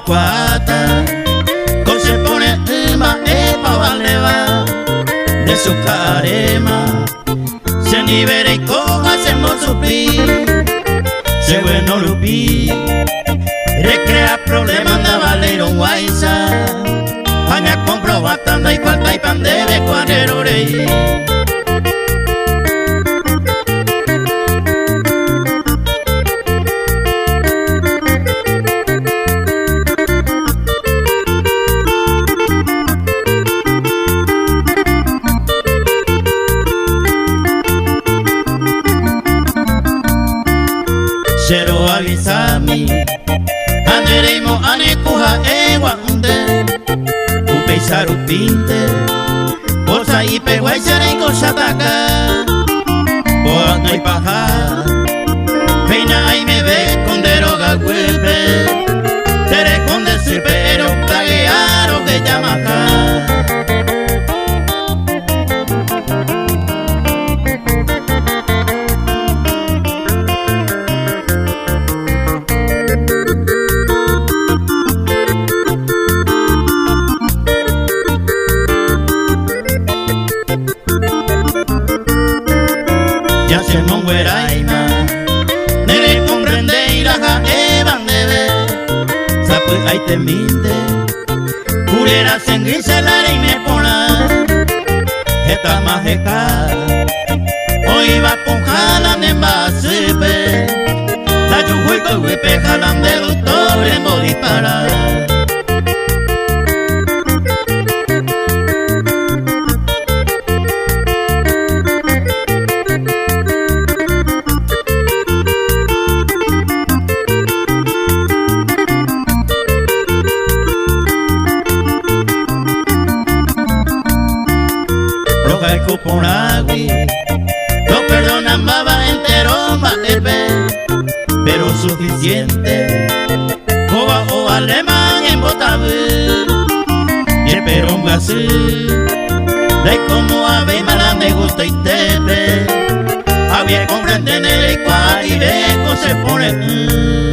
cuata, con se pone ma pa valeva de su carema, se libera y coja se mozupi, se bueno lupi, recrea problemas na valero guaisa, aña compro batanda y falta y pande de cuadrero rey. Cero avisami, anderemo anekuha ewande, upeisaru pinte, bolsa y peguaisare y cosataca, boa no hay paja, peina y me ve con deroga huepe, te reconde si pero taguearo de Yamaha. Ya se mongueraima, nere comprende y raja evan debe, sapu ay te minte, curera sengrise la y me pona, esta majeca, hoy va con jalan en basipe, la yuhuico huipe jalan de doctor en bodipara. Roja el cuponagui, no perdonan baba entero matepe, pero suficiente, coba o alemán en botabé, y el perón gasé, de como ave mala me gusta y tepe, había comprender el cual y de se pone.